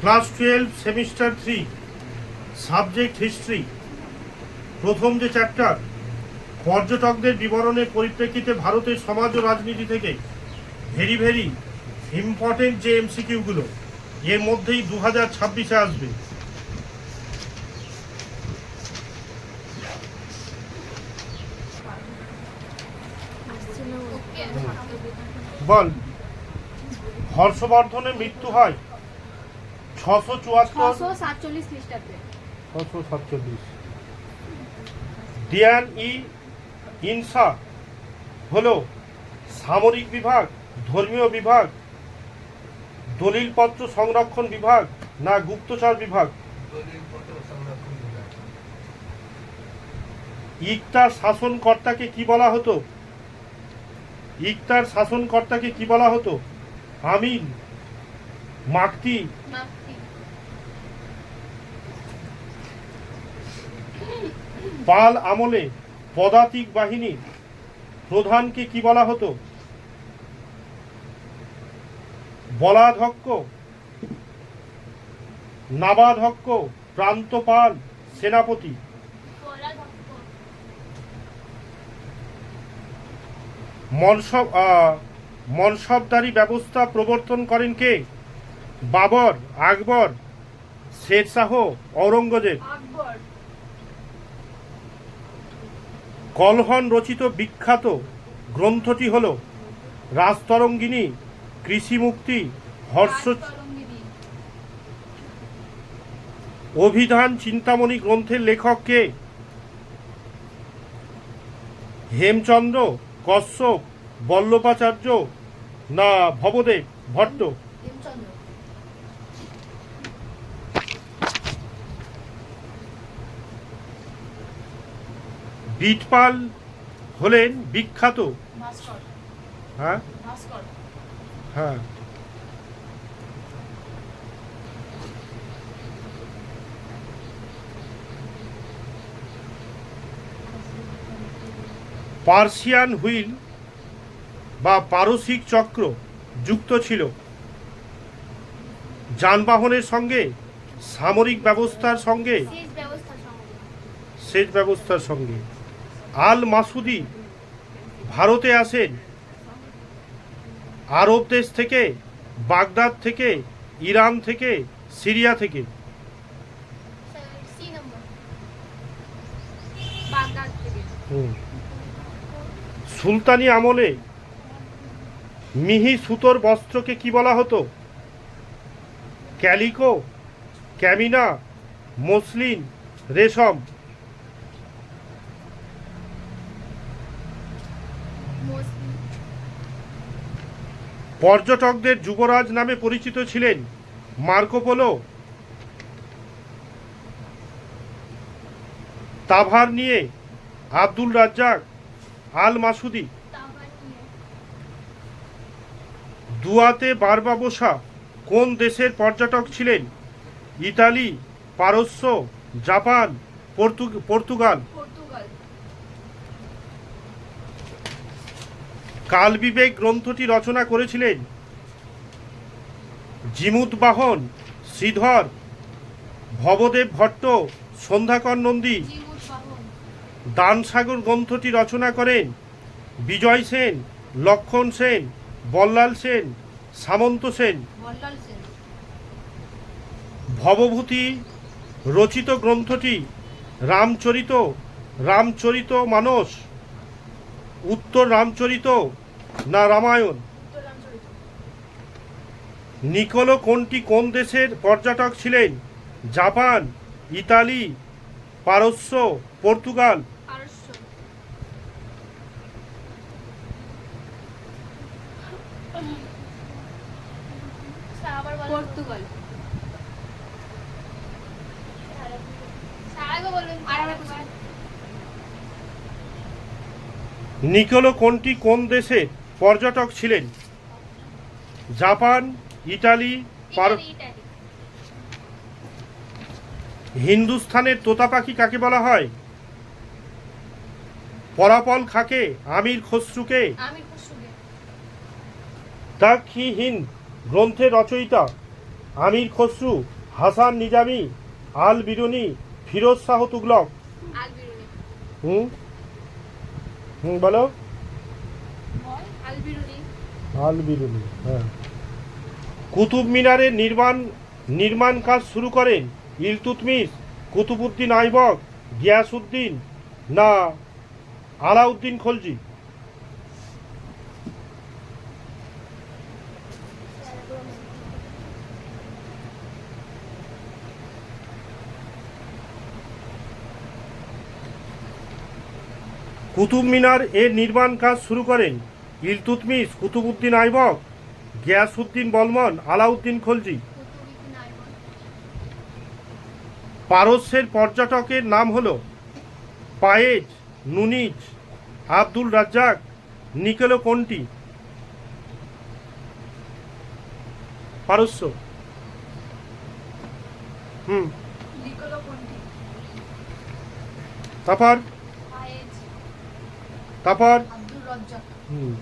Class 12 semester 3 subject history প্রথম যে chapter পর্যটকদের বিবরণের পরিপ্রেক্ষিতে ভারতের সমাজ ও রাজনীতি থেকে ভেরি ইম্পর্টেন্ট যে এমসিকিউগুলো এর মধ্যেই 2026-এ আসবে। বল, হর্ষবর্ধনের মৃত্যু হয় 647 খ্রিস্টাব্দে। 647। দিয়ান ই ইনসা হলো সামরিক বিভাগ, ধর্মীয় বিভাগ, দলিলপত্র সংরক্ষণ বিভাগ না গুপ্তচর বিভাগ? ইকতার শাসনকর্তাকে কি বলা হতো? ইকতার শাসনকর্তাকে কি বলা হতো? আমিন, মাকতি। পাল আমলে পদাতিক বাহিনীর প্রধানকে কি বলা হতো? বলাধ্যক্ষ, নাবাধ্যক্ষ, প্রান্তপাল, সেনাপতি। মনসবদারি ব্যবস্থা প্রবর্তন করেন কে? বাবর, আকবর, শেরশাহ, ঔরঙ্গজেব। কলহন রচিত বিখ্যাত গ্রন্থটি হল রাজতরঙ্গিনী, কৃষিমুক্তি, হর্ষ। অভিধান চিন্তামণি গ্রন্থের লেখক কে? হেমচন্দ্র, কশ্যপ, বল্লভাচার্য না ভবদেব ভট্ট? বিটপাল হলেন বিখ্যাত। হ্যাঁ হ্যাঁ পার্সিয়ান হুইল বা পারসিক চক্র যুক্ত ছিল যানবাহনের সঙ্গে, সামরিক ব্যবস্থার সঙ্গে, সেচ ব্যবস্থার সঙ্গে। আল মাসুদি ভারতে আসেন আরব দেশ থেকে, বাগদাদ থেকে, ইরান থেকে, সিরিয়া থেকে? সুলতানি আমলে মিহি সুতোর বস্ত্রকে কি বলা হতো? ক্যালিকো, ক্যামিনা, মসলিন, রেশম। পর্যটকদের যুবরাজ নামে পরিচিত ছিলেন মার্কো পোলো। তাভার নিয়ে আব্দুল রাজ্জাক, আল মাসুদি। দুয়াতে বারবাবোসা কোন দেশের পর্যটক ছিলেন? ইতালি, পারস্য, জাপান, পর্তুগাল। কালবিবেক গ্রন্থটি রচনা করেছিলেন জিমুতবাহন, শ্রীধর, ভবদেব ভট্ট, সন্ধ্যাকর নন্দী। দানসাগর গ্রন্থটি রচনা করেন বিজয় সেন, লক্ষণ সেন, বল্লাল সেন, সামন্ত সেন। ভবভূতি রচিত গ্রন্থটি রামচরিত মানস, উত্তর রামচরিত না রামায়ণ? নিকোলো কোনটি কোন দেশের পর্যটক ছিলেন? জাপান, ইতালি, পারস্য, পর্তুগাল। পর্তুগাল। নিকোলো কোনটি কোন দেশের পর্যটক ছিলেন? জাপান, ইটালি, হিন্দুস্থানের তোতা পাখি কাকে বলা হয়? পরাপল খাকে, আমির খসরুকে। দ্য কি হিন্দ গ্রন্থের রচয়িতা আমির খসরু হাসান নিজামি, আল বিরুনি, ফিরোজ শাহ তুগলক। আল বিরুনি। হুম হুম বলো। আল বিরুনি। আল বিরুনি, হ্যাঁ। কুতুব মিনারের নির্মাণ কাজ শুরু করেন ইলতুৎমিশ, কুতুবউদ্দিন আইবক, গিয়াসউদ্দিন না আলাউদ্দিন খলজি? কুতুব মিনার এর নির্মাণ কাজ শুরু করেন ইলতুৎমিশ, কুতুবউদ্দিন আইবক, গিয়াসউদ্দিন বলমন, আলাউদ্দিন খলজি। কুতুবউদ্দিন আইবক। পারস্যের পর্যটকের নাম হলো Paes, Nuniz, Abdul Razzaq, Niccolo Conti? পারস্য। হুম নিকোলো কোন্টি। তারপর পায়েজ। তারপর আব্দুল রাজ্জাক। হুম